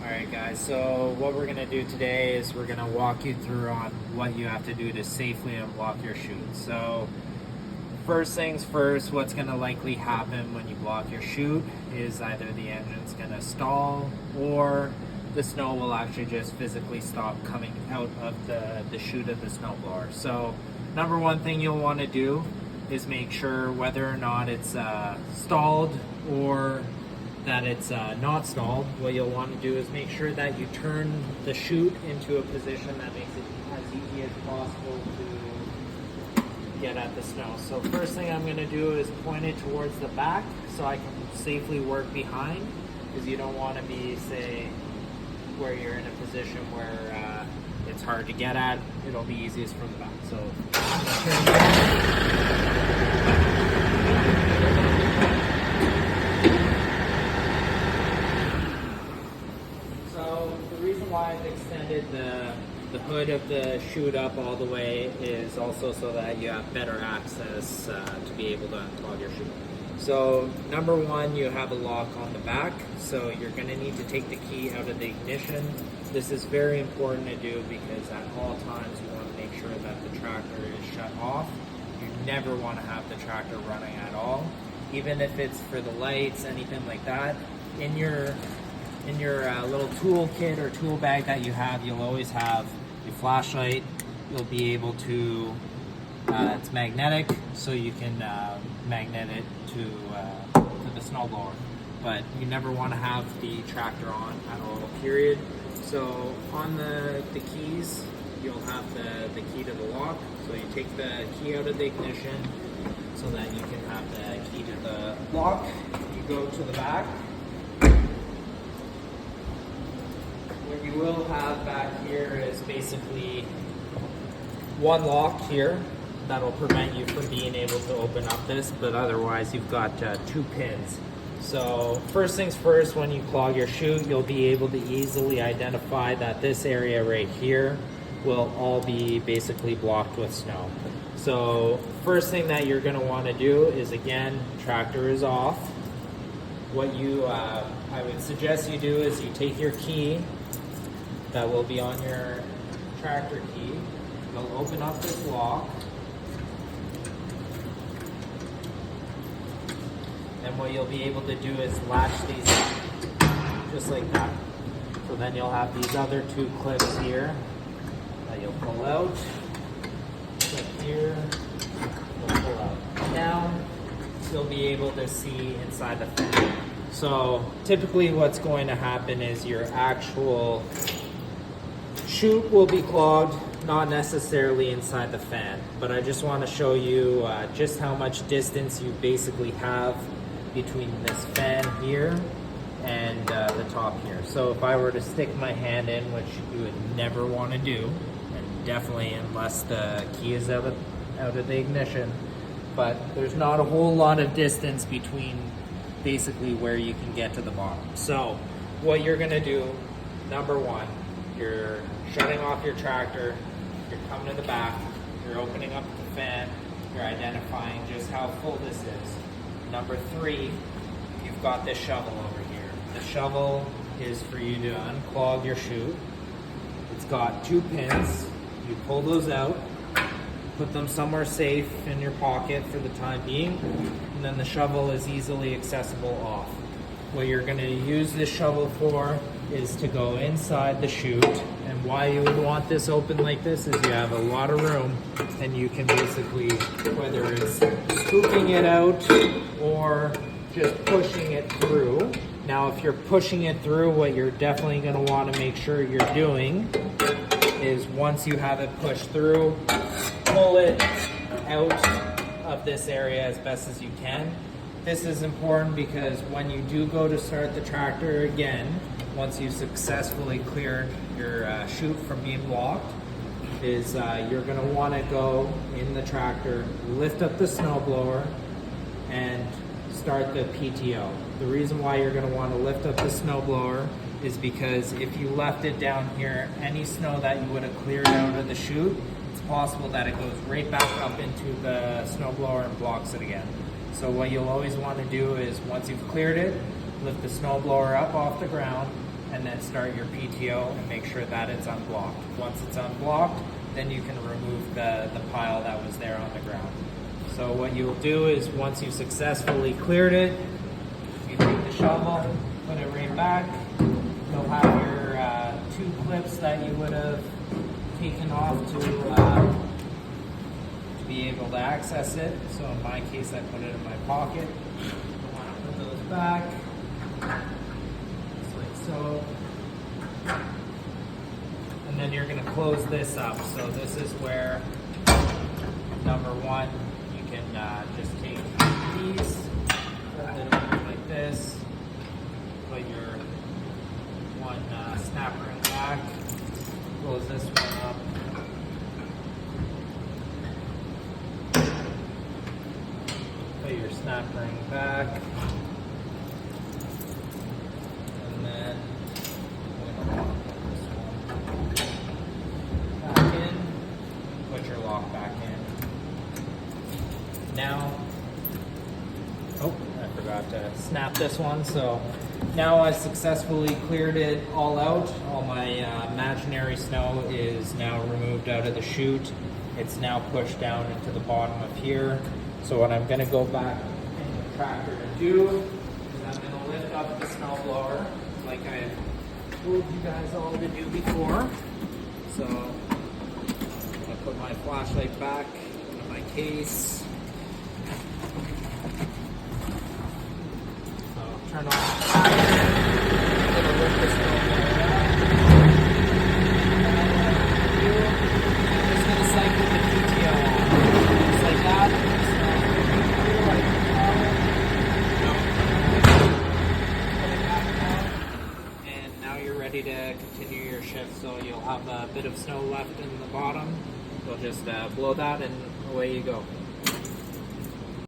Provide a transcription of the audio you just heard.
Alright guys, so what we're going to do today is we're going to walk you through on what you have to do to safely unblock your chute. So first things first, what's going to likely happen when you block your chute is either the engine's going to stall or the snow will actually just physically stop coming out of the chute of the snowblower. So number one thing you'll want to do is make sure whether or not it's stalled or that it's not stalled. What you'll want to do is make sure that you turn the chute into a position that makes it as easy as possible to get at the snow. So first thing I'm going to do is point it towards the back so I can safely work behind, because you don't want to be, say, where you're in a position where it's hard to get at. It'll be easiest from the back. So the reason why I've extended the hood of the chute up all the way is also so that you have better access to be able to unclog your chute. So number one, you have a lock on the back, so you're going to need to take the key out of the ignition. This is very important to do because at all times you want to make sure that the tractor is shut off. You never want to have the tractor running at all, even if it's for the lights, anything like that. In your little tool kit or tool bag that you have, you'll always have your flashlight. You'll be able to, it's magnetic, so you can magnet it to the snowblower. But you never want to have the tractor on at all, period. So on the keys, you'll have the key to the lock. So you take the key out of the ignition so that you can have the key to the lock. You go to the back. What you will have back here is basically one lock here that'll prevent you from being able to open up this, but otherwise you've got 2 pins. So first things first, when you clog your chute, you'll be able to easily identify that this area right here will all be basically blocked with snow. So first thing that you're going to want to do is, again, tractor is off. What I would suggest you do is you take your key that will be on your tractor key. You'll open up this lock. And what you'll be able to do is latch these up, just like that. So then you'll have these other 2 clips here that you'll pull out. Clip here, you'll pull out. Now you'll be able to see inside the fan. So typically what's going to happen is your actual chute will be clogged, not necessarily inside the fan, but I just want to show you just how much distance you basically have between this fan here and the top here. So if I were to stick my hand in, which you would never want to do, and definitely unless the key is out of the ignition, but there's not a whole lot of distance between basically where you can get to the bottom. So what you're going to do, number one, you're shutting off your tractor, you're coming to the back, you're opening up the fan, you're identifying just how full this is. Number 3, you've got this shovel over here. The shovel is for you to unclog your chute. It's got 2 pins. You pull those out, put them somewhere safe in your pocket for the time being, and then the shovel is easily accessible off. What you're going to use this shovel for is to go inside the chute, and why you would want this open like this is you have a lot of room, and you can basically, whether it's scooping it out or just pushing it through. Now if you're pushing it through, what you're definitely going to want to make sure you're doing is, once you have it pushed through, pull it out of this area as best as you can. This is important because when you do go to start the tractor again, once you successfully cleared your chute from being blocked, is you're going to want to go in the tractor, lift up the snowblower, and start the PTO. The reason why you're going to want to lift up the snowblower is because if you left it down here, any snow that you would have cleared out of the chute, it's possible that it goes right back up into the snowblower and blocks it again. So what you'll always want to do is, once you've cleared it, lift the snowblower up off the ground, and then start your PTO and make sure that it's unblocked. Once it's unblocked, then you can remove the pile that was there on the ground. So what you'll do is once you successfully cleared it, you take the shovel, put it right back. You'll have your 2 clips that you would have taken off to be able to access it. So in my case, I put it in my pocket. I want to put those back, just like so. And then you're going to close this up. So this is where, number 1, you can just take these, put it over like this, put your one snap ring back, close this one up. Put your snap ring back, and then I'm going to put this one back in, put your lock back in. Now, oh, I forgot to snap this one. So now I successfully cleared it all out. All my imaginary snow is now removed out of the chute. It's now pushed down into the bottom of here. So what I'm going to go back in the tractor to do is I'm going to lift up the snow blower like I told you guys all to do before. So I'm going to put my flashlight back in my case. So turn on the tractor. I'm going to lift the snow blower up. I'm just going to cycle the PTO on. Just like that. Ready to continue your shift, so you'll have a bit of snow left in the bottom. You'll just blow that and away you go.